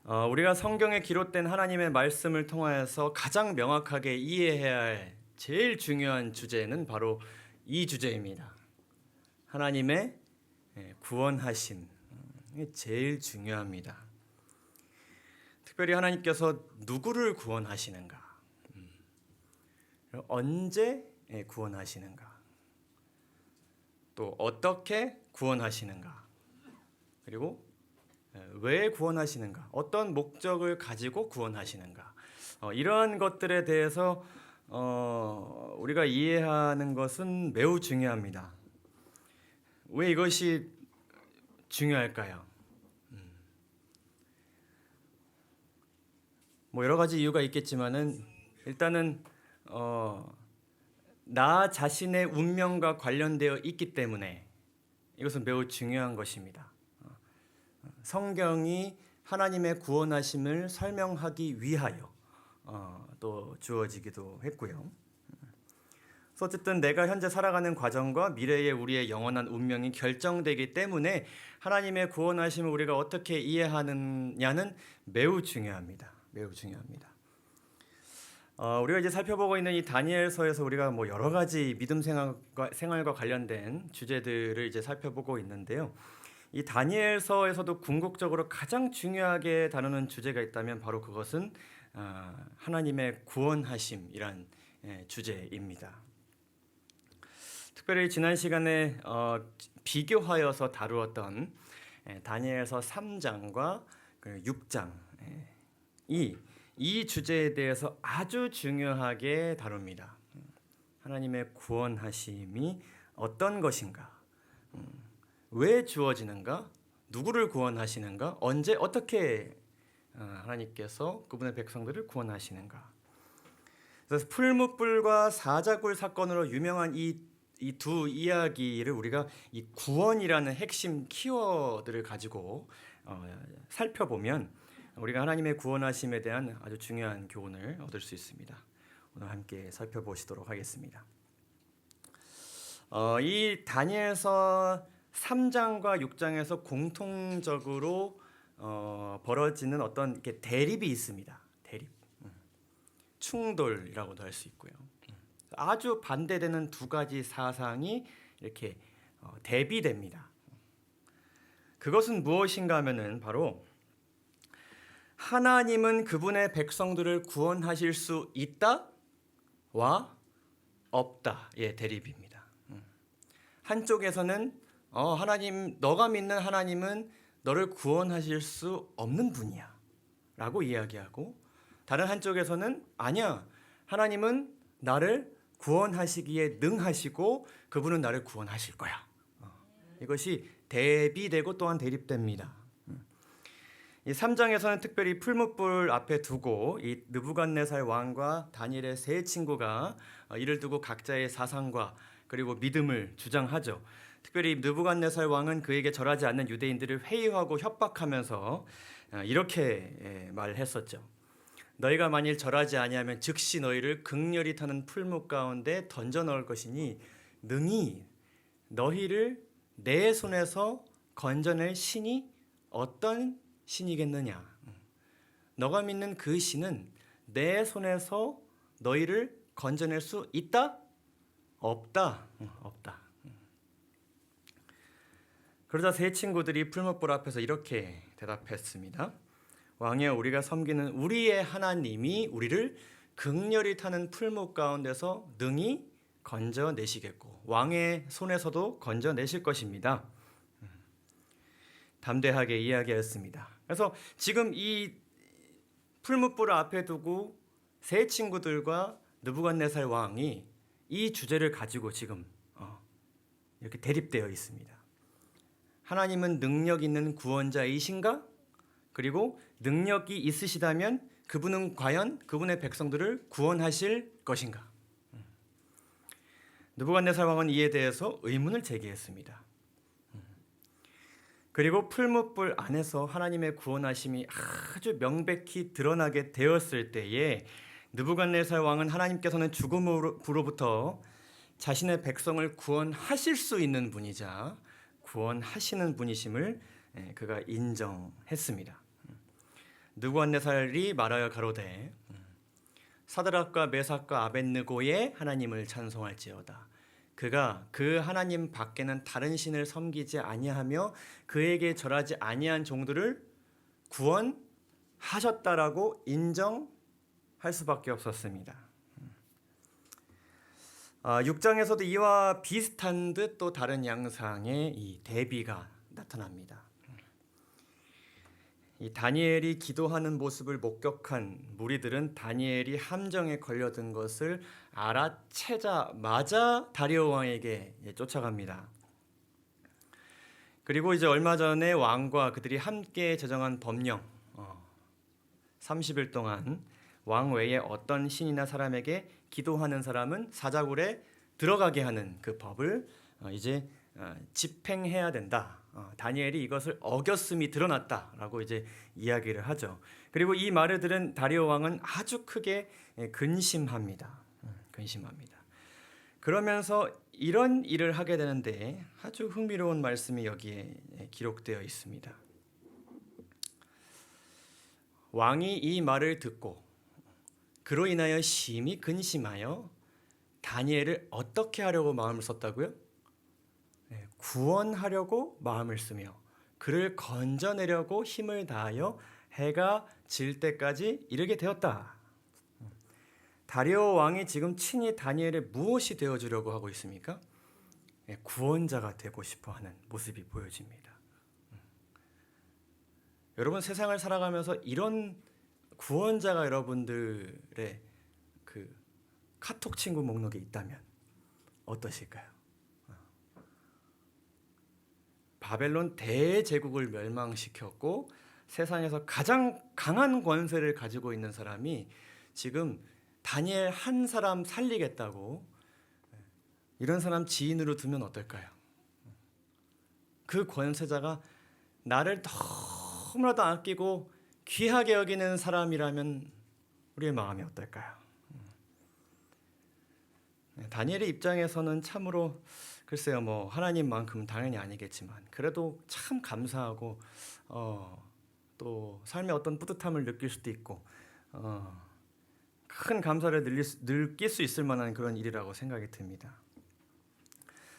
우리가 성경에 기록된 하나님의 말씀을 통하여서 가장 명확하게 이해해야 할 제일 중요한 주제는 바로 이 주제입니다. 하나님의 구원하심. 이게 제일 중요합니다. 특별히 하나님께서 누구를 구원하시는가? 언제 구원하시는가? 또 어떻게 구원하시는가? 그리고 왜 구원하시는가? 어떤 목적을 가지고 구원하시는가? 이러한 것들에 대해서 우리가 이해하는 것은 매우 중요합니다. 왜 이것이 중요할까요? 뭐 여러 가지 이유가 있겠지만은 일단은 나 자신의 운명과 관련되어 있기 때문에 이것은 매우 중요한 것입니다. 성경이 하나님의 구원하심을 설명하기 위하여 또 주어지기도 했고요. 그래서 어쨌든 내가 현재 살아가는 과정과 미래의 우리의 영원한 운명이 결정되기 때문에 하나님의 구원하심을 우리가 어떻게 이해하느냐는 매우 중요합니다. 매우 중요합니다. 우리가 이제 살펴보고 있는 이 다니엘서에서 우리가 뭐 여러 가지 믿음 생활과 관련된 주제들을 이제 살펴보고 있는데요. 이 다니엘서에서도 궁극적으로 가장 중요하게 다루는 주제가 있다면 바로 그것은 하나님의 구원하심이란 주제입니다. 특별히 지난 시간에 비교하여서 다루었던 다니엘서 3장과 6장 이 주제에 대해서 아주 중요하게 다룹니다. 하나님의 구원하심이 어떤 것인가? 왜 주어지는가? 누구를 구원하시는가? 언제 어떻게 하나님께서 그분의 백성들을 구원하시는가? 그래서 풀무불과 사자굴 사건으로 유명한 이 두 이야기를 우리가 이 구원이라는 핵심 키워드를 가지고 살펴보면 우리가 하나님의 구원하심에 대한 아주 중요한 교훈을 얻을 수 있습니다. 오늘 함께 살펴보시도록 하겠습니다. 이 다니엘서 3장과 6장에서 공통적으로 벌어지는 어떤 이렇게 대립이 있습니다. 대립, 충돌이라고도 할 수 있고요. 아주 반대되는 두 가지 사상이 이렇게 대비됩니다. 그것은 무엇인가 하면은 바로 하나님은 그분의 백성들을 구원하실 수 있다와 없다의 대립입니다. 한쪽에서는 하나님, 너가 믿는 하나님은 너를 구원하실 수 없는 분이야 라고 이야기하고, 다른 한쪽에서는 아니야, 하나님은 나를 구원하시기에 능하시고 그분은 나를 구원하실 거야. 이것이 대비되고 또한 대립됩니다. 이 3장에서는 특별히 풀무불 앞에 두고 이 느부갓네살 왕과 다니엘의 세 친구가 이를 두고 각자의 사상과 그리고 믿음을 주장하죠. 특별히 느부갓네살 왕은 그에게 절하지 않는 유대인들을 회유하고 협박하면서 이렇게 말했었죠. 너희가 만일 절하지 아니하면 즉시 너희를 극렬히 타는 풀무 가운데 던져 넣을 것이니 능히 너희를 내 손에서 건져낼 신이 어떤 신이겠느냐. 너가 믿는 그 신은 내 손에서 너희를 건져낼 수 있다? 없다. 없다. 그러자 세 친구들이 풀무불 앞에서 이렇게 대답했습니다. 왕이여, 우리가 섬기는 우리의 하나님이 우리를 극렬히 타는 풀무 가운데서 능히 건져내시겠고 왕의 손에서도 건져내실 것입니다. 담대하게 이야기하였습니다. 그래서 지금 이 풀무불을 앞에 두고 세 친구들과 느부갓네살 왕이 이 주제를 가지고 지금 이렇게 대립되어 있습니다. 하나님은 능력 있는 구원자이신가? 그리고 능력이 있으시다면 그분은 과연 그분의 백성들을 구원하실 것인가? 느부갓네살 왕은 이에 대해서 의문을 제기했습니다. 그리고 풀무불 안에서 하나님의 구원하심이 아주 명백히 드러나게 되었을 때에 느부갓네살 왕은 하나님께서는 죽음으로부터 자신의 백성을 구원하실 수 있는 분이자 구원하시는 분이심을 그가 인정했습니다. 느부갓네살이 말하여 가로되 사드락과 메삭과 아벳느고의 하나님을 찬송할지어다. 그가 그 하나님 밖에는 다른 신을 섬기지 아니하며 그에게 절하지 아니한 종들을 구원하셨다라고 인정할 수밖에 없었습니다. 6장에서도 이와 비슷한 듯 또 다른 양상의 이 대비가 나타납니다. 이 다니엘이 기도하는 모습을 목격한 무리들은 다니엘이 함정에 걸려든 것을 알아채자마자 다리오 왕에게 쫓아갑니다. 그리고 이제 얼마 전에 왕과 그들이 함께 제정한 법령 30일 동안 왕 외에 어떤 신이나 사람에게 기도하는 사람은 사자굴에 들어가게 하는 그 법을 이제 집행해야 된다. 다니엘이 이것을 어겼음이 드러났다라고 이제 이야기를 하죠. 그리고 이 말을 들은 다리오 왕은 아주 크게 근심합니다. 근심합니다. 그러면서 이런 일을 하게 되는데 아주 흥미로운 말씀이 여기에 기록되어 있습니다. 왕이 이 말을 듣고 그로 인하여 심히 근심하여 다니엘을 어떻게 하려고 마음을 썼다고요? 구원하려고 마음을 쓰며 그를 건져내려고 힘을 다하여 해가 질 때까지 이르게 되었다. 다리오 왕이 지금 친히 다니엘에 무엇이 되어주려고 하고 있습니까? 구원자가 되고 싶어하는 모습이 보여집니다. 여러분 세상을 살아가면서 이런 구원자가 여러분들의 그 카톡 친구 목록에 있다면 어떠실까요? 바벨론 대제국을 멸망시켰고 세상에서 가장 강한 권세를 가지고 있는 사람이 지금 다니엘 한 사람 살리겠다고 이런 사람 지인으로 두면 어떨까요? 그 권세자가 나를 너무나도 아끼고 귀하게 여기는 사람이라면 우리의 마음이 어떨까요? 다니엘의 입장에서는 참으로 글쎄요, 뭐 하나님만큼 당연히 아니겠지만 그래도 참 감사하고 또 삶의 어떤 뿌듯함을 느낄 수도 있고 큰 감사를 느낄 수 있을 만한 그런 일이라고 생각이 듭니다.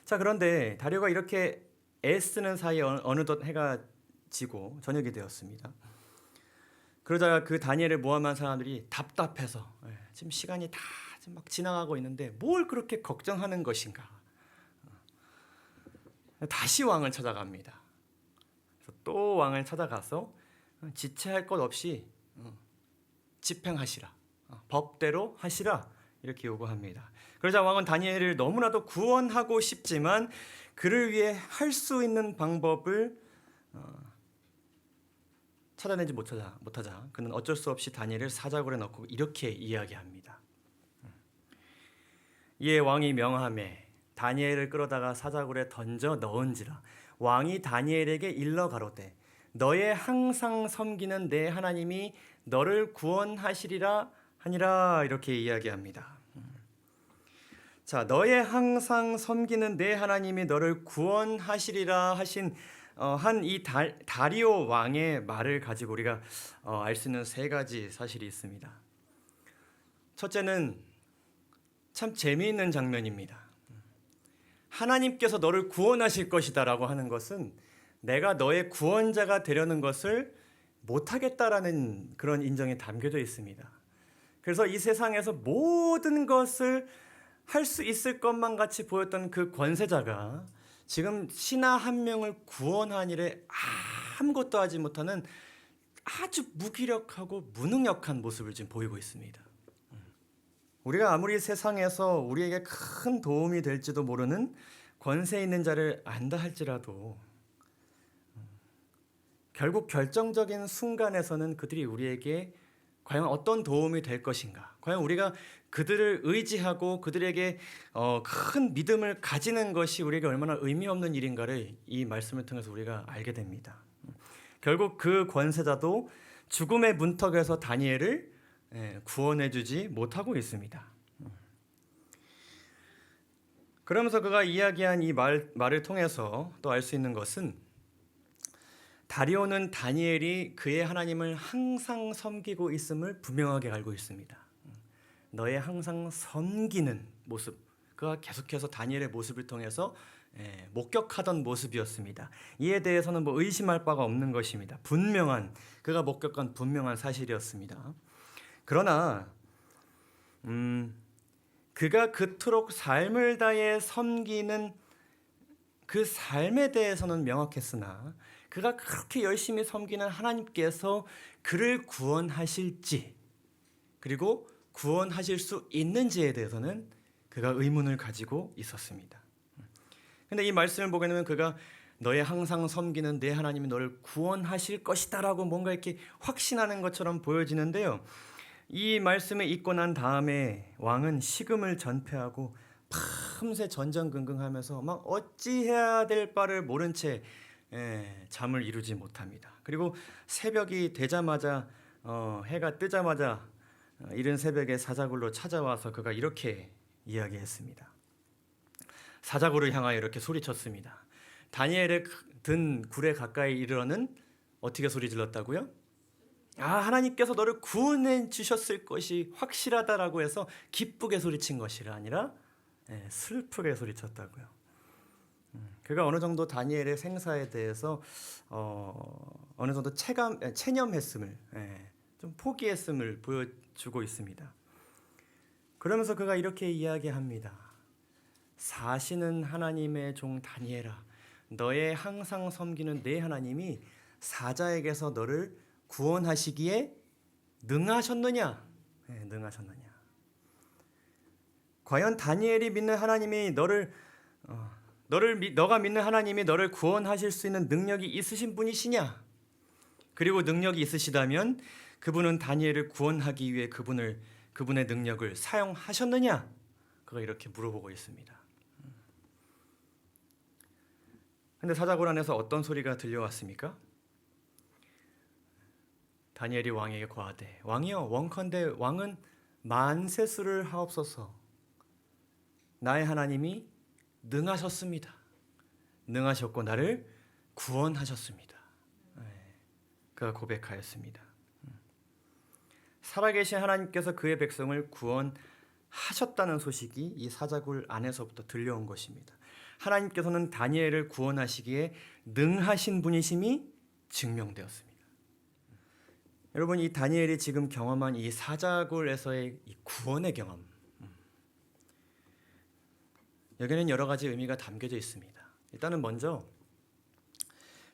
자, 그런데 다리오가 이렇게 애쓰는 사이에 어느덧 해가 지고 저녁이 되었습니다. 그러자 그 다니엘을 모함한 사람들이 답답해서 지금 시간이 다 막 지나가고 있는데 뭘 그렇게 걱정하는 것인가? 다시 왕을 찾아갑니다. 그래서 또 왕을 찾아가서 지체할 것 없이 집행하시라, 법대로 하시라 이렇게 요구합니다. 그러자 왕은 다니엘을 너무나도 구원하고 싶지만 그를 위해 할 수 있는 방법을 찾아내지 못하자 그는 어쩔 수 없이 다니엘을 사자굴에 넣고 이렇게 이야기합니다. 이에 왕이 명하매 다니엘을 끌어다가 사자굴에 던져 넣은지라. 왕이 다니엘에게 일러 가로되 너의 항상 섬기는 내 하나님이 너를 구원하시리라 하니라 이렇게 이야기합니다. 자, 너의 항상 섬기는 내 하나님이 너를 구원하시리라 하신 한 이 다리오 왕의 말을 가지고 우리가 알 수 있는 세 가지 사실이 있습니다. 첫째는 참 재미있는 장면입니다. 하나님께서 너를 구원하실 것이다라고 하는 것은 내가 너의 구원자가 되려는 것을 못하겠다라는 그런 인정이 담겨져 있습니다. 그래서 이 세상에서 모든 것을 할 수 있을 것만 같이 보였던 그 권세자가 지금 신하 한 명을 구원한 일에 아무것도 하지 못하는 아주 무기력하고 무능력한 모습을 지금 보이고 있습니다. 우리가 아무리 세상에서 우리에게 큰 도움이 될지도 모르는 권세 있는 자를 안다 할지라도 결국 결정적인 순간에서는 그들이 우리에게 과연 어떤 도움이 될 것인가? 과연 우리가 그들을 의지하고 그들에게 큰 믿음을 가지는 것이 우리에게 얼마나 의미 없는 일인가를 이 말씀을 통해서 우리가 알게 됩니다. 결국 그 권세자도 죽음의 문턱에서 다니엘을 구원해주지 못하고 있습니다. 그러면서 그가 이야기한 이 말을 통해서 또 알 수 있는 것은 다리오는 다니엘이 그의 하나님을 항상 섬기고 있음을 분명하게 알고 있습니다. 너의 항상 섬기는 모습, 그가 계속해서 다니엘의 모습을 통해서 목격하던 모습이었습니다. 이에 대해서는 뭐 의심할 바가 없는 것입니다. 그가 목격한 분명한 사실이었습니다. 그러나 그가 그토록 삶을 다해 섬기는 그 삶에 대해서는 명확했으나 그가 그렇게 열심히 섬기는 하나님께서 그를 구원하실지, 그리고 구원하실 수 있는지에 대해서는 그가 의문을 가지고 있었습니다. 근데 이 말씀을 보게 되면 그가 너의 항상 섬기는 내 하나님이 너를 구원하실 것이다라고 뭔가 이렇게 확신하는 것처럼 보여지는데요. 이 말씀을 읽고 난 다음에 왕은 식음을 전폐하고 밤새 전전긍긍하면서 막 어찌해야 될 바를 모른 채 잠을 이루지 못합니다. 그리고 새벽이 되자마자 해가 뜨자마자 이른 새벽에 사자굴로 찾아와서 그가 이렇게 이야기했습니다. 사자굴을 향하여 이렇게 소리쳤습니다. 다니엘의 든 굴에 가까이 이르러는 어떻게 소리 질렀다고요? 하나님께서 너를 구원해 주셨을 것이 확실하다라고 해서 기쁘게 소리친 것이 아니라 슬프게 소리쳤다고요. 그가 어느 정도 다니엘의 생사에 대해서 어느 정도 체념했음을, 좀 포기했음을 보여주고 있습니다. 그러면서 그가 이렇게 이야기합니다. 사시는 하나님의 종 다니엘아, 너의 항상 섬기는 내 하나님이 사자에게서 너를 구원하시기에 능하셨느냐? 능하셨느냐? 과연 다니엘이 믿는 하나님이 너가 믿는 하나님이 너를 구원하실 수 있는 능력이 있으신 분이시냐? 그리고 능력이 있으시다면 그분은 다니엘을 구원하기 위해 그분의 능력을 사용하셨느냐? 그가 이렇게 물어보고 있습니다. 근데 사자굴 안에서 어떤 소리가 들려왔습니까? 다니엘이 왕에게 고하되, 왕이여, 원컨대 왕은 만세수를 하옵소서. 나의 하나님이 능하셨습니다. 능하셨고 나를 구원하셨습니다. 그가 고백하였습니다. 살아계신 하나님께서 그의 백성을 구원하셨다는 소식이 이 사자굴 안에서부터 들려온 것입니다. 하나님께서는 다니엘을 구원하시기에 능하신 분이심이 증명되었습니다. 여러분, 이 다니엘이 지금 경험한 이 사자굴에서의 이 구원의 경험, 여기는 여러 가지 의미가 담겨져 있습니다. 일단은 먼저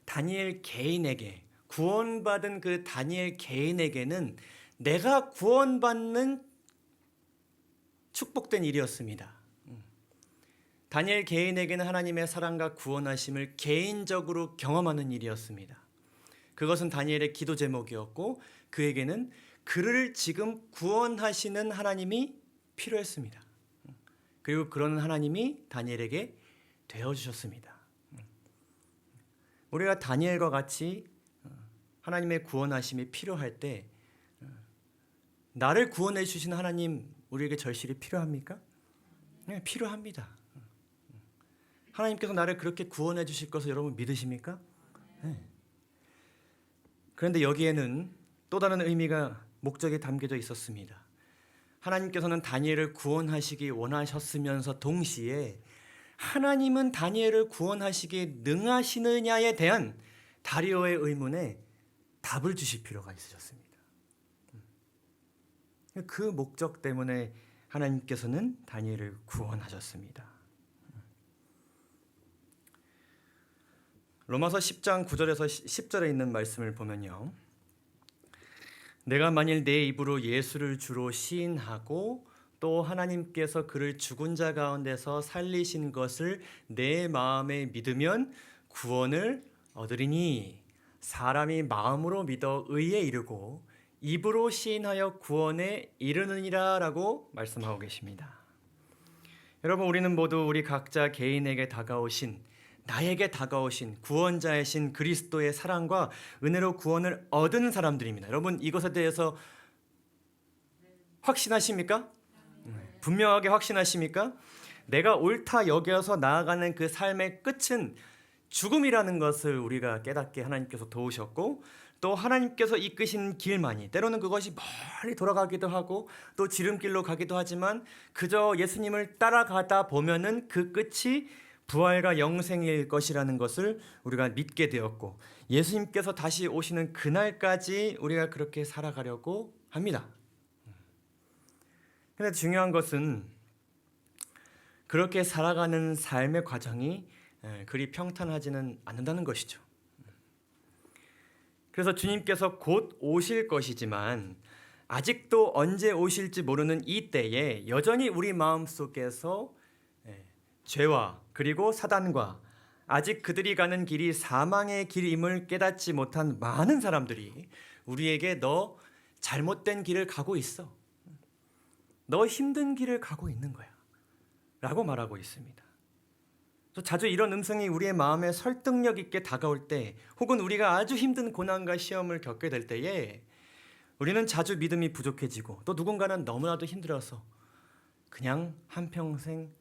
다니엘 개인에게, 구원받은 그 다니엘 개인에게는 내가 구원받는 축복된 일이었습니다. 다니엘 개인에게는 하나님의 사랑과 구원하심을 개인적으로 경험하는 일이었습니다. 그것은 다니엘의 기도 제목이었고 그에게는 그를 지금 구원하시는 하나님이 필요했습니다. 그리고 그런 하나님이 다니엘에게 되어주셨습니다. 우리가 다니엘과 같이 하나님의 구원하심이 필요할 때 나를 구원해 주신 하나님 우리에게 절실히 필요합니까? 네, 필요합니다. 하나님께서 나를 그렇게 구원해 주실 것을 여러분 믿으십니까? 네. 그런데 여기에는 또 다른 의미가 목적이 담겨져 있었습니다. 하나님께서는 다니엘을 구원하시기 원하셨으면서 동시에 하나님은 다니엘을 구원하시기에 능하시느냐에 대한 다리오의 의문에 답을 주실 필요가 있으셨습니다. 그 목적 때문에 하나님께서는 다니엘을 구원하셨습니다. 로마서 10장 9절에서 10절에 있는 말씀을 보면요. 내가 만일 내 입으로 예수를 주로 시인하고 또 하나님께서 그를 죽은 자 가운데서 살리신 것을 내 마음에 믿으면 구원을 얻으리니 사람이 마음으로 믿어 의에 이르고 입으로 시인하여 구원에 이르느니라 라고 말씀하고 계십니다. 여러분, 우리는 모두 우리 각자 개인에게 나에게 다가오신 구원자이신 그리스도의 사랑과 은혜로 구원을 얻은 사람들입니다. 여러분, 이것에 대해서 확신하십니까? 분명하게 확신하십니까? 내가 옳다 여겨서 나아가는 그 삶의 끝은 죽음이라는 것을 우리가 깨닫게 하나님께서 도우셨고, 또 하나님께서 이끄신 길만이, 때로는 그것이 멀리 돌아가기도 하고 또 지름길로 가기도 하지만 그저 예수님을 따라가다 보면은 그 끝이 부활과 영생일 것이라는 것을 우리가 믿게 되었고, 예수님께서 다시 오시는 그날까지 우리가 그렇게 살아가려고 합니다. 근데 중요한 것은 그렇게 살아가는 삶의 과정이 그리 평탄하지는 않는다는 것이죠. 그래서 주님께서 곧 오실 것이지만 아직도 언제 오실지 모르는 이 때에 여전히 우리 마음속에서 죄와 그리고 사단과 아직 그들이 가는 길이 사망의 길임을 깨닫지 못한 많은 사람들이 우리에게 너 잘못된 길을 가고 있어, 너 힘든 길을 가고 있는 거야 라고 말하고 있습니다. 자주 이런 음성이 우리의 마음에 설득력 있게 다가올 때, 혹은 우리가 아주 힘든 고난과 시험을 겪게 될 때에 우리는 자주 믿음이 부족해지고, 또 누군가는 너무나도 힘들어서 그냥 한평생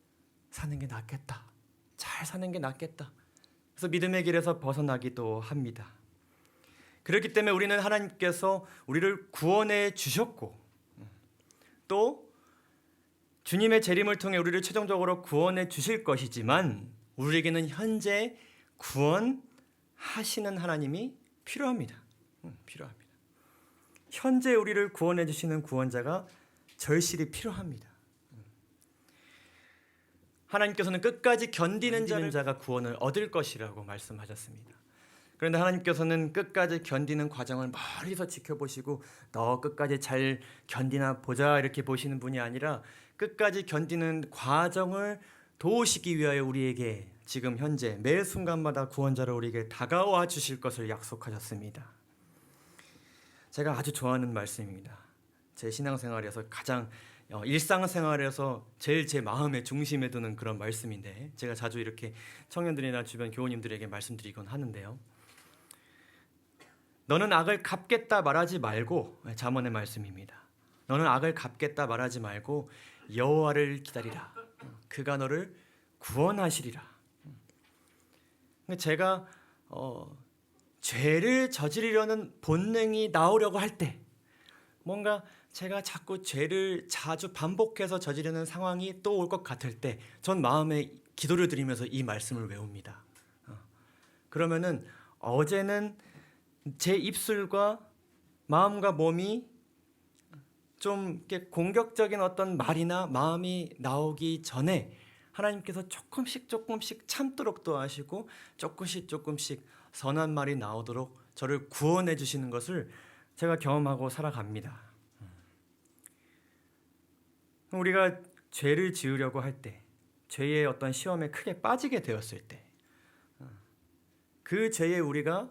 사는 게 낫겠다, 잘 사는 게 낫겠다, 그래서 믿음의 길에서 벗어나기도 합니다. 그렇기 때문에 우리는 하나님께서 우리를 구원해 주셨고, 또 주님의 재림을 통해 우리를 최종적으로 구원해 주실 것이지만 우리에게는 현재 구원하시는 하나님이 필요합니다. 필요합니다. 현재 우리를 구원해 주시는 구원자가 절실히 필요합니다. 하나님께서는 끝까지 견디는 자가 구원을 얻을 것이라고 말씀하셨습니다. 그런데 하나님께서는 끝까지 견디는 과정을 멀리서 지켜보시고 너 끝까지 잘 견디나 보자 이렇게 보시는 분이 아니라, 끝까지 견디는 과정을 도우시기 위하여 우리에게 지금 현재 매 순간마다 구원자로 우리에게 다가와 주실 것을 약속하셨습니다. 제가 아주 좋아하는 말씀입니다. 제 신앙생활에서 가장 일상생활에서 제일 제 마음의 중심에 두는 그런 말씀인데, 제가 자주 이렇게 청년들이나 주변 교우님들에게 말씀드리곤 하는데요. 너는 악을 갚겠다 말하지 말고, 잠언의 말씀입니다. 너는 악을 갚겠다 말하지 말고 여호와를 기다리라. 그가 너를 구원하시리라. 제가 죄를 저지르려는 본능이 나오려고 할 때, 뭔가 제가 자꾸 죄를 자주 반복해서 저지르는 상황이 또 올 것 같을 때, 전 마음에 기도를 드리면서 이 말씀을 외웁니다. 그러면은 어제는 제 입술과 마음과 몸이 좀 이렇게 공격적인 어떤 말이나 마음이 나오기 전에 하나님께서 조금씩 참도록도 하시고 조금씩 선한 말이 나오도록 저를 구원해 주시는 것을 제가 경험하고 살아갑니다. 우리가 죄를 지으려고 할 때, 죄의 어떤 시험에 크게 빠지게 되었을 때, 그 죄에 우리가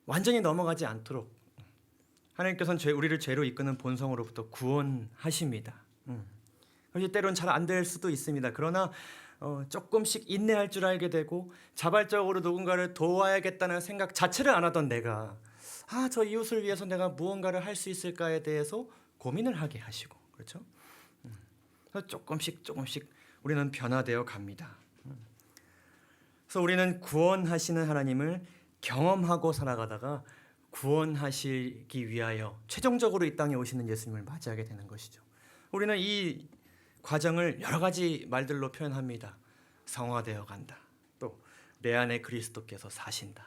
완전히 넘어가지 않도록 하나님께서는 우리를 죄로 이끄는 본성으로부터 구원하십니다. 그것이 때론 잘 안 될 수도 있습니다. 그러나 조금씩 인내할 줄 알게 되고, 자발적으로 누군가를 도와야겠다는 생각 자체를 안 하던 내가 저 이웃을 위해서 내가 무언가를 할 수 있을까에 대해서 고민을 하게 하시고, 그렇죠? 그래서 조금씩 우리는 변화되어 갑니다. 그래서 우리는 구원하시는 하나님을 경험하고 살아가다가 구원하시기 위하여 최종적으로 이 땅에 오시는 예수님을 맞이하게 되는 것이죠. 우리는 이 과정을 여러 가지 말들로 표현합니다. 성화되어 간다. 또 내 안에 그리스도께서 사신다.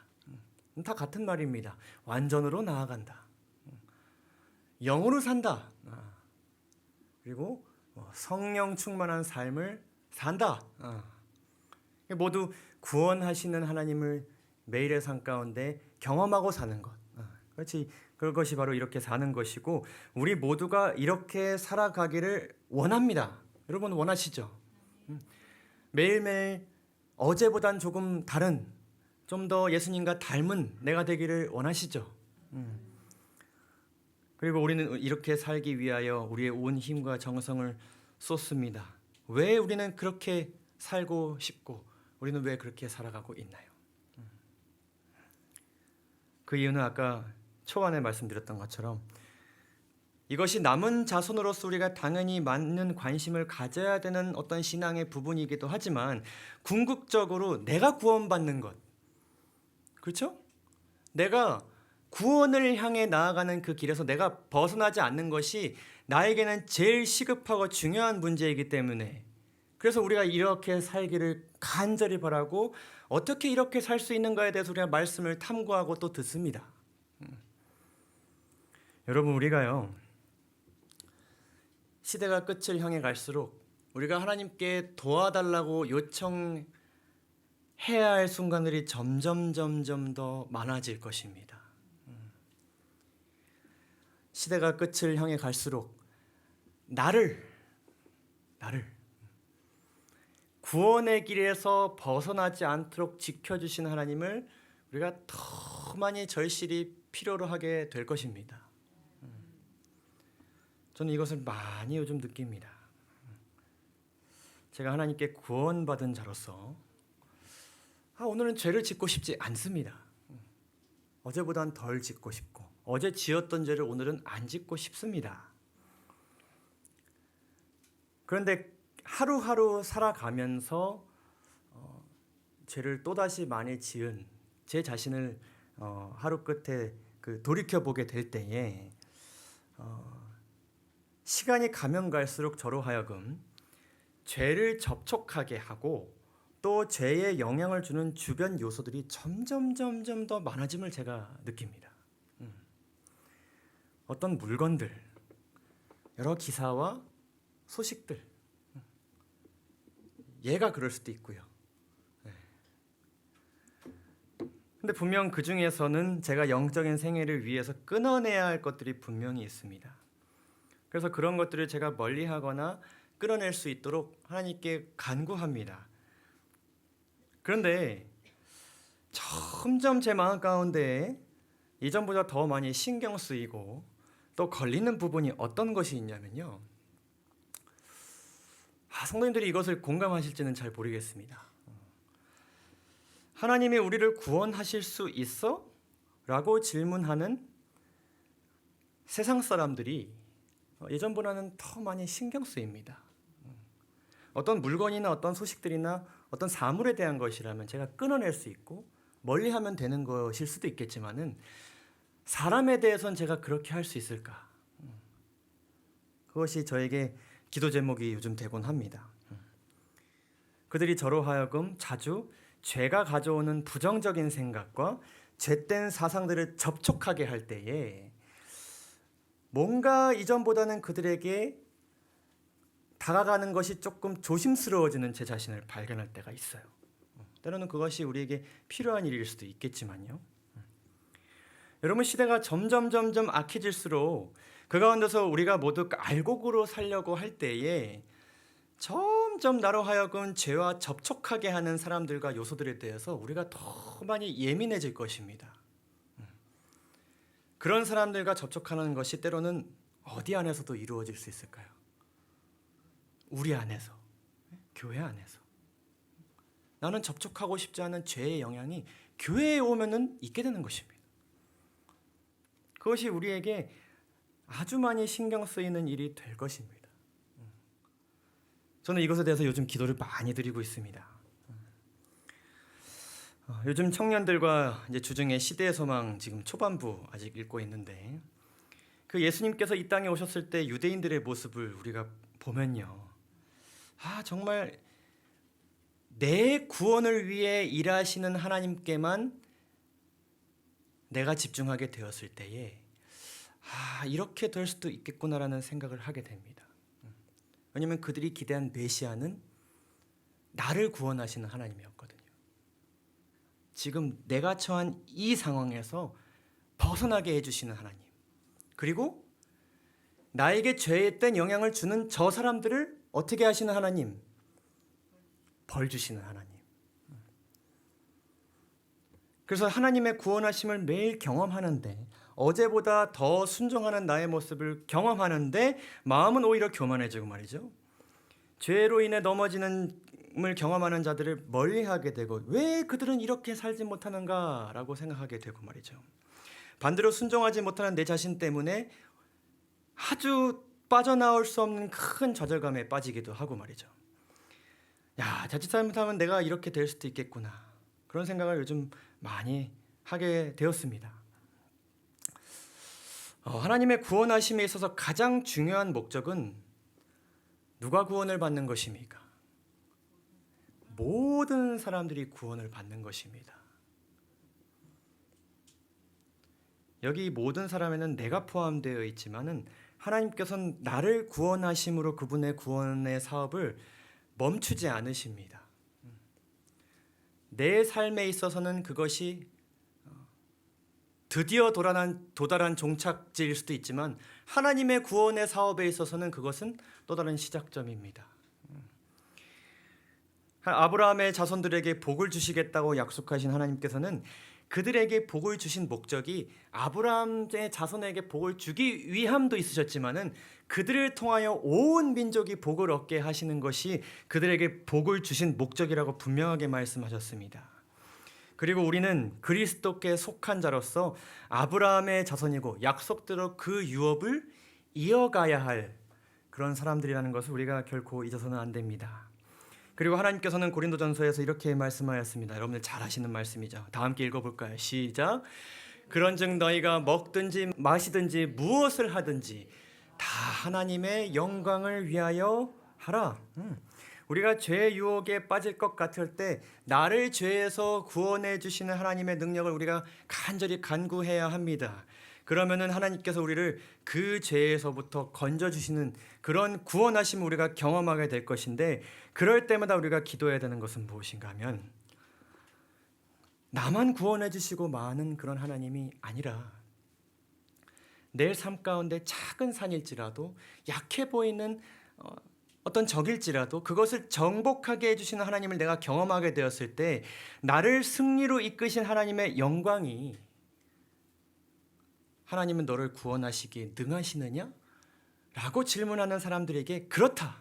다 같은 말입니다. 완전으로 나아간다. 영으로 산다. 그리고 성령 충만한 삶을 산다. 모두 구원하시는 하나님을 매일의 삶 가운데 경험하고 사는 것. 그렇지. 그것이 바로 이렇게 사는 것이고, 우리 모두가 이렇게 살아가기를 원합니다. 여러분 원하시죠? 매일매일 어제보단 조금 다른, 좀 더 예수님과 닮은 내가 되기를 원하시죠? 그리고 우리는 이렇게 살기 위하여 우리의 온 힘과 정성을 쏟습니다. 왜 우리는 그렇게 살고 싶고 우리는 왜 그렇게 살아가고 있나요? 그 이유는 아까 초반에 말씀드렸던 것처럼 이것이 남은 자손으로서 우리가 당연히 많은 관심을 가져야 되는 어떤 신앙의 부분이기도 하지만 궁극적으로 내가 구원받는 것, 그렇죠? 내가 구원을 향해 나아가는 그 길에서 내가 벗어나지 않는 것이 나에게는 제일 시급하고 중요한 문제이기 때문에 그래서 우리가 이렇게 살기를 간절히 바라고 어떻게 이렇게 살 수 있는가에 대해서 우리가 말씀을 탐구하고 또 듣습니다. 여러분, 우리가요 시대가 끝을 향해 갈수록 우리가 하나님께 도와달라고 요청해야 할 순간들이 점점 더 많아질 것입니다. 시대가 끝을 향해 갈수록 나를 구원의 길에서 벗어나지 않도록 지켜주신 하나님을 우리가 더 많이 절실히 필요로 하게 될 것입니다. 저는 이것을 많이 요즘 느낍니다. 제가 하나님께 구원받은 자로서 오늘은 죄를 짓고 싶지 않습니다. 어제보단 덜 짓고 싶고 어제 지었던 죄를 오늘은 안 짓고 싶습니다. 그런데 하루하루 살아가면서 죄를 또다시 많이 지은 제 자신을 하루 끝에 돌이켜보게 될 때에 시간이 가면 갈수록 저로 하여금 죄를 접촉하게 하고 또 죄에 영향을 주는 주변 요소들이 점점 더 많아짐을 제가 느낍니다. 어떤 물건들, 여러 기사와 소식들, 얘가 그럴 수도 있고요. 근데 분명 그 중에서는 제가 영적인 생애를 위해서 끊어내야 할 것들이 분명히 있습니다. 그래서 그런 것들을 제가 멀리하거나 끊어낼 수 있도록 하나님께 간구합니다. 그런데 점점 제 마음 가운데 이전보다 더 많이 신경 쓰이고 또 걸리는 부분이 어떤 것이 있냐면요. 성도님들이 이것을 공감하실지는 잘 모르겠습니다. 하나님이 우리를 구원하실 수 있어? 라고 질문하는 세상 사람들이 예전보다는 더 많이 신경 쓰입니다. 어떤 물건이나 어떤 소식들이나 어떤 사물에 대한 것이라면 제가 끊어낼 수 있고 멀리하면 되는 것일 수도 있겠지만은 사람에 대해서는 제가 그렇게 할 수 있을까? 그것이 저에게 기도 제목이 요즘 되곤 합니다. 그들이 저로 하여금 자주 죄가 가져오는 부정적인 생각과 죄된 사상들을 접촉하게 할 때에 뭔가 이전보다는 그들에게 다가가는 것이 조금 조심스러워지는 제 자신을 발견할 때가 있어요. 때로는 그것이 우리에게 필요한 일일 수도 있겠지만요. 여러분, 시대가 점점 악해질수록 그 가운데서 우리가 모두 알곡으로 살려고 할 때에 점점 나로 하여금 죄와 접촉하게 하는 사람들과 요소들에 대해서 우리가 더 많이 예민해질 것입니다. 그런 사람들과 접촉하는 것이 때로는 어디 안에서도 이루어질 수 있을까요? 우리 안에서, 교회 안에서. 나는 접촉하고 싶지 않은 죄의 영향이 교회에 오면은 있게 되는 것입니다. 그것이 우리에게 아주 많이 신경 쓰이는 일이 될 것입니다. 저는 이것에 대해서 요즘 기도를 많이 드리고 있습니다. 요즘 청년들과 이제 주중에 시대의 소망 지금 초반부 아직 읽고 있는데 그 예수님께서 이 땅에 오셨을 때 유대인들의 모습을 우리가 보면요. 정말 내 구원을 위해 일하시는 하나님께만 내가 집중하게 되었을 때에 이렇게 될 수도 있겠구나라는 생각을 하게 됩니다. 왜냐하면 그들이 기대한 메시아는 나를 구원하시는 하나님이었거든요. 지금 내가 처한 이 상황에서 벗어나게 해주시는 하나님, 그리고 나에게 죄에 영향을 주는 저 사람들을 어떻게 하시는 하나님? 벌 주시는 하나님. 그래서 하나님의 구원하심을 매일 경험하는데 어제보다 더 순종하는 나의 모습을 경험하는데 마음은 오히려 교만해지고 말이죠. 죄로 인해 넘어지는을 경험하는 자들을 멀리하게 되고 왜 그들은 이렇게 살지 못하는가라고 생각하게 되고 말이죠. 반대로 순종하지 못하는 내 자신 때문에 아주 빠져나올 수 없는 큰 좌절감에 빠지기도 하고 말이죠. 야, 자칫 잘못하면 내가 이렇게 될 수도 있겠구나. 그런 생각을 요즘 많이 하게 되었습니다. 하나님의 구원하심에 있어서 가장 중요한 목적은 누가 구원을 받는 것입니까? 모든 사람들이 구원을 받는 것입니다. 여기 모든 사람에는 내가 포함되어 있지만은 하나님께서는 나를 구원하심으로 그분의 구원의 사업을 멈추지 않으십니다. 내 삶에 있어서는 그것이 드디어 도달한 종착지일 수도 있지만 하나님의 구원의 사업에 있어서는 그것은 또 다른 시작점입니다. 아브라함의 자손들에게 복을 주시겠다고 약속하신 하나님께서는 그들에게 복을 주신 목적이 아브라함의 자손에게 복을 주기 위함도 있으셨지만은 그들을 통하여 온 민족이 복을 얻게 하시는 것이 그들에게 복을 주신 목적이라고 분명하게 말씀하셨습니다. 그리고 우리는 그리스도께 속한 자로서 아브라함의 자손이고 약속대로 그 유업을 이어가야 할 그런 사람들이라는 것을 우리가 결코 잊어서는 안 됩니다. 그리고 하나님께서는 고린도전서에서 이렇게 말씀하였습니다. 여러분들 잘 아시는 말씀이죠. 다 함께 읽어볼까요? 시작. 그런즉 너희가 먹든지 마시든지 무엇을 하든지 다 하나님의 영광을 위하여 하라. 우리가 죄의 유혹에 빠질 것 같을 때 나를 죄에서 구원해 주시는 하나님의 능력을 우리가 간절히 간구해야 합니다. 그러면은 하나님께서 우리를 그 죄에서부터 건져 주시는 그런 구원하심을 우리가 경험하게 될 것인데, 그럴 때마다 우리가 기도해야 되는 것은 무엇인가 하면 나만 구원해 주시고 마는 그런 하나님이 아니라 내 삶 가운데 작은 산일지라도 약해 보이는 어떤 적일지라도 그것을 정복하게 해주시는 하나님을 내가 경험하게 되었을 때 나를 승리로 이끄신 하나님의 영광이, 하나님은 너를 구원하시기에 능하시느냐? 라고 질문하는 사람들에게 그렇다,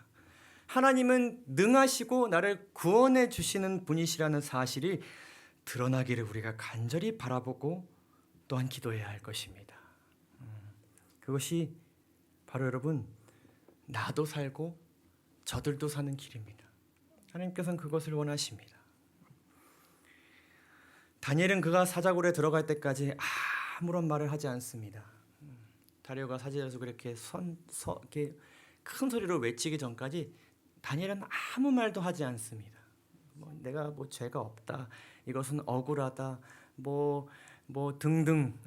하나님은 능하시고 나를 구원해 주시는 분이시라는 사실이 드러나기를 우리가 간절히 바라보고 또한 기도해야 할 것입니다. 그것이 바로 여러분 나도 살고 저들도 사는 길입니다. 하나님께서는 그것을 원하십니다. 다니엘은 그가 사자굴에 들어갈 때까지 아무런 말을 하지 않습니다. 다리오가 사제에서 그렇게 이렇게 큰 소리로 외치기 전까지 다니엘은 아무 말도 하지 않습니다. 내가 죄가 없다, 이것은 억울하다, 등등,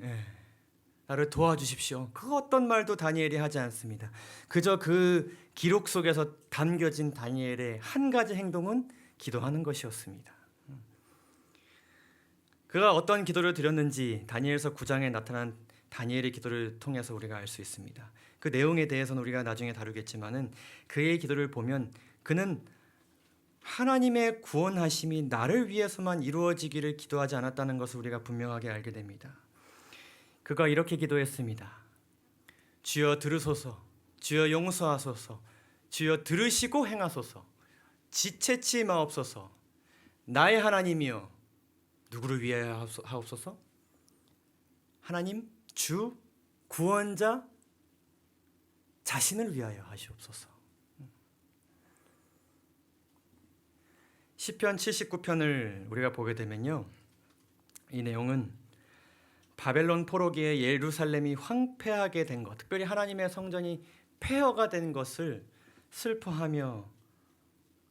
나를 도와주십시오, 그 어떤 말도 다니엘이 하지 않습니다. 그저 그 기록 속에서 담겨진 다니엘의 한 가지 행동은 기도하는 것이었습니다. 그가 어떤 기도를 드렸는지 다니엘서 9장에 나타난 다니엘의 기도를 통해서 우리가 알 수 있습니다. 그 내용에 대해서는 우리가 나중에 다루겠지만은 그의 기도를 보면 그는 하나님의 구원하심이 나를 위해서만 이루어지기를 기도하지 않았다는 것을 우리가 분명하게 알게 됩니다. 그가 이렇게 기도했습니다. 주여 들으소서, 주여 용서하소서, 주여 들으시고 행하소서, 지체치 마옵소서. 나의 하나님이여, 누구를 위하여 하옵소서? 하나님, 주, 구원자 자신을 위하여 하시옵소서. 시편 79편을 우리가 보게 되면요, 이 내용은 바벨론 포로기에 예루살렘이 황폐하게 된 것, 특별히 하나님의 성전이 폐허가 된 것을 슬퍼하며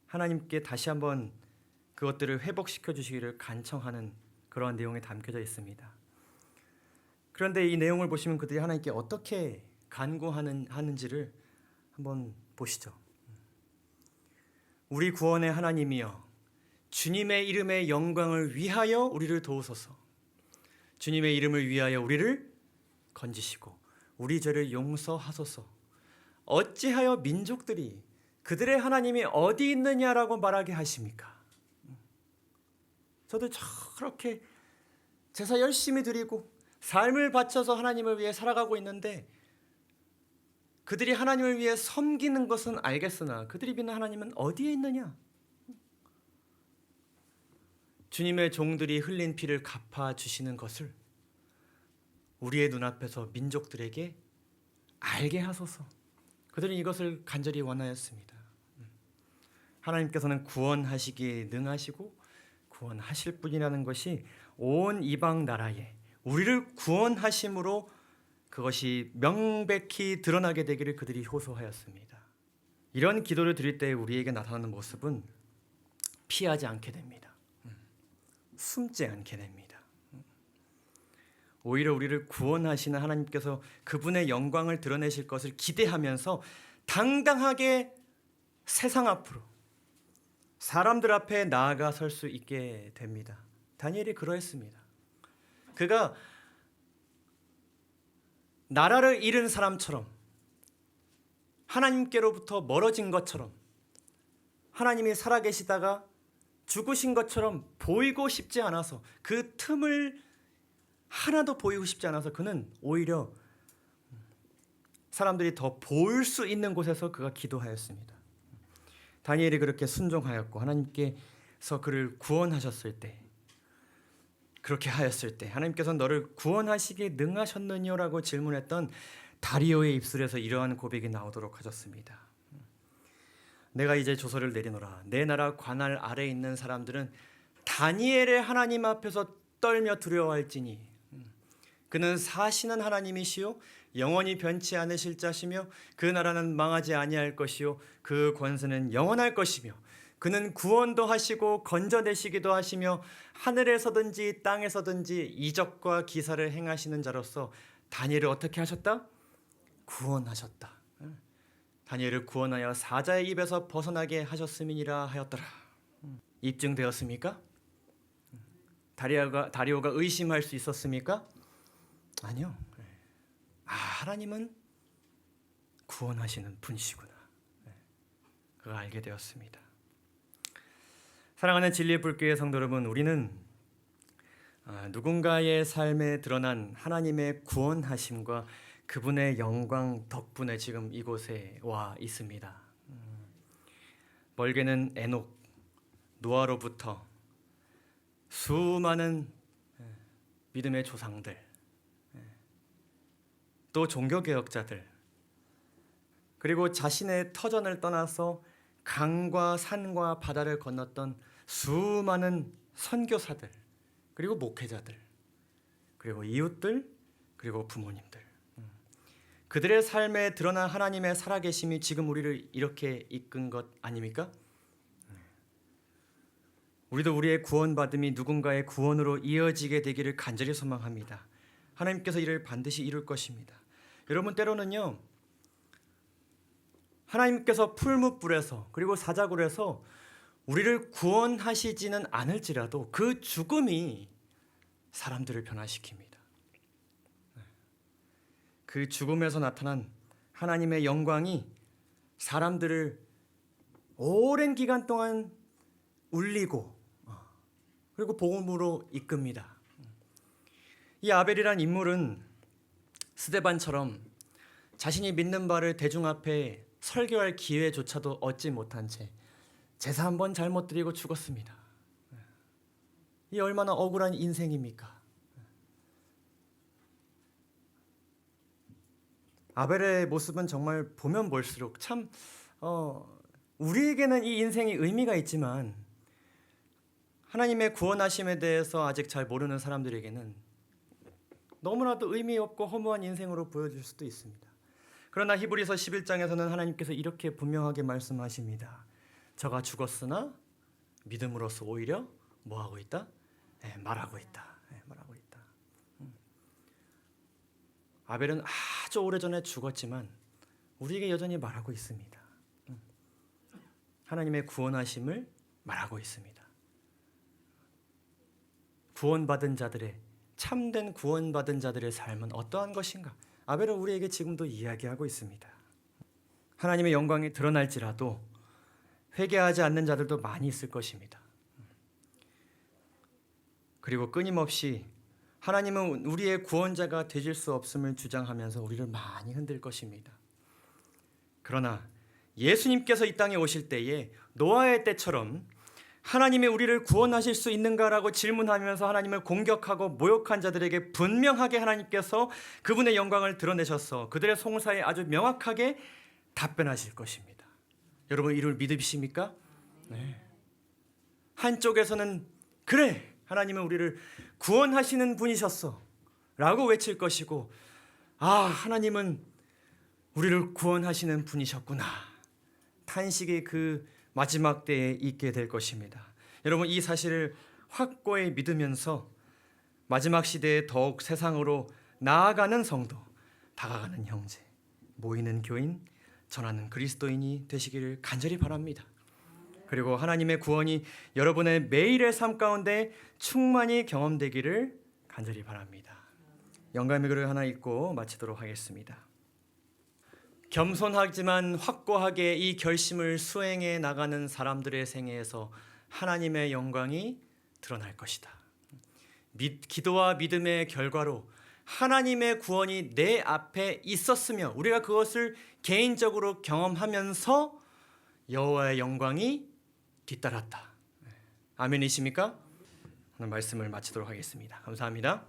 하나님께 다시 한번 그것들을 회복시켜 주시기를 간청하는 그러한 내용이 담겨져 있습니다. 그런데 이 내용을 보시면 그들이 하나님께 어떻게 간구하는지를 한번 보시죠. 우리 구원의 하나님이여, 주님의 이름의 영광을 위하여 우리를 도우소서. 주님의 이름을 위하여 우리를 건지시고 우리 죄를 용서하소서. 어찌하여 민족들이 그들의 하나님이 어디 있느냐라고 말하게 하십니까? 저도 저렇게 제사 열심히 드리고 삶을 바쳐서 하나님을 위해 살아가고 있는데 그들이 하나님을 위해 섬기는 것은 알겠으나 그들이 믿는 하나님은 어디에 있느냐? 주님의 종들이 흘린 피를 갚아주시는 것을 우리의 눈앞에서 민족들에게 알게 하소서. 그들은 이것을 간절히 원하였습니다. 하나님께서는 구원하시기에 능하시고 구원하실 분이라는 것이 온 이방 나라에 우리를 구원하심으로 그것이 명백히 드러나게 되기를 그들이 호소하였습니다. 이런 기도를 드릴 때 우리에게 나타나는 모습은 피하지 않게 됩니다. 숨지 않게 됩니다. 오히려 우리를 구원하시는 하나님께서 그분의 영광을 드러내실 것을 기대하면서 당당하게 세상 앞으로 사람들 앞에 나아가 설 수 있게 됩니다. 다니엘이 그러했습니다. 그가 나라를 잃은 사람처럼 하나님께로부터 멀어진 것처럼 하나님이 살아계시다가 죽으신 것처럼 보이고 싶지 않아서 그 틈을 하나도 보이고 싶지 않아서 그는 오히려 사람들이 더 볼 수 있는 곳에서 그가 기도하였습니다. 다니엘이 그렇게 순종하였고 하나님께서 그를 구원하셨을 때 그렇게 하였을 때 하나님께서는 너를 구원하시기에 능하셨느냐라고 질문했던 다리오의 입술에서 이러한 고백이 나오도록 하셨습니다. 내가 이제 조서를 내리노라. 내 나라 관할 아래에 있는 사람들은 다니엘의 하나님 앞에서 떨며 두려워할지니 그는 사시는 하나님이시요 영원히 변치 않으실 자시며 그 나라는 망하지 아니할 것이요 그 권세는 영원할 것이며 그는 구원도 하시고 건져내시기도 하시며 하늘에서든지 땅에서든지 이적과 기사를 행하시는 자로서 다니엘을 어떻게 하셨다? 구원하셨다. 다니엘을 구원하여 사자의 입에서 벗어나게 하셨음이니라 하였더라. 입증되었습니까? 다리오가 의심할 수 있었습니까? 아니요. 하나님은 구원하시는 분이시구나. 그걸 알게 되었습니다. 사랑하는 진리의 불교의 성도 여러분, 우리는 누군가의 삶에 드러난 하나님의 구원하심과 그분의 영광 덕분에 지금 이곳에 와 있습니다. 멀게는 에녹, 노아로부터 수많은 믿음의 조상들, 또 종교개혁자들, 그리고 자신의 터전을 떠나서 강과 산과 바다를 건넜던 수많은 선교사들, 그리고 목회자들, 그리고 이웃들, 그리고 부모님들, 그들의 삶에 드러난 하나님의 살아계심이 지금 우리를 이렇게 이끈 것 아닙니까? 우리도 우리의 구원받음이 누군가의 구원으로 이어지게 되기를 간절히 소망합니다. 하나님께서 이를 반드시 이룰 것입니다. 여러분, 때로는요, 하나님께서 풀무불에서 그리고 사자굴에서 우리를 구원하시지는 않을지라도 그 죽음이 사람들을 변화시킵니다. 그 죽음에서 나타난 하나님의 영광이 사람들을 오랜 기간 동안 울리고 그리고 복음으로 이끕니다. 이 아벨이란 인물은 스데반처럼 자신이 믿는 바를 대중 앞에 설교할 기회조차도 얻지 못한 채 제사 한 번 잘못 드리고 죽었습니다. 이 얼마나 억울한 인생입니까? 아벨의 모습은 정말 보면 볼수록 참 우리에게는 이 인생이 의미가 있지만 하나님의 구원하심에 대해서 아직 잘 모르는 사람들에게는 너무나도 의미 없고 허무한 인생으로 보여질 수도 있습니다. 그러나 히브리서 11장에서는 하나님께서 이렇게 분명하게 말씀하십니다. 저가 죽었으나 믿음으로써 오히려 뭐하고 있다? 말하고 있다. 말하고 있다. 아벨은 아주 오래전에 죽었지만 우리에게 여전히 말하고 있습니다. 하나님의 구원하심을 말하고 있습니다. 구원받은 자들의 참된 구원받은 자들의 삶은 어떠한 것인가? 아벨은 우리에게 지금도 이야기하고 있습니다. 하나님의 영광이 드러날지라도 회개하지 않는 자들도 많이 있을 것입니다. 그리고 끊임없이 하나님은 우리의 구원자가 되실 수 없음을 주장하면서 우리를 많이 흔들 것입니다. 그러나 예수님께서 이 땅에 오실 때에 노아의 때처럼 하나님이 우리를 구원하실 수 있는가라고 질문하면서 하나님을 공격하고 모욕한 자들에게 분명하게 하나님께서 그분의 영광을 드러내셔서 그들의 송사에 아주 명확하게 답변하실 것입니다. 여러분 이를 믿으십니까? 네. 한쪽에서는 그래 하나님은 우리를 구원하시는 분이셨어 라고 외칠 것이고, 아 하나님은 우리를 구원하시는 분이셨구나 탄식의 그 마지막 때에 있게 될 것입니다. 여러분 이 사실을 확고히 믿으면서 마지막 시대에 더욱 세상으로 나아가는 성도, 다가가는 형제, 모이는 교인, 전하는 그리스도인이 되시기를 간절히 바랍니다. 그리고 하나님의 구원이 여러분의 매일의 삶 가운데 충만히 경험되기를 간절히 바랍니다. 영감의 글을 하나 읽고 마치도록 하겠습니다. 겸손하지만 확고하게 이 결심을 수행해 나가는 사람들의 생애에서 하나님의 영광이 드러날 것이다. 기도와 믿음의 결과로 하나님의 구원이 내 앞에 있었으며 우리가 그것을 개인적으로 경험하면서 여호와의 영광이 뒤따랐다. 아멘이십니까? 오늘 말씀을 마치도록 하겠습니다. 감사합니다.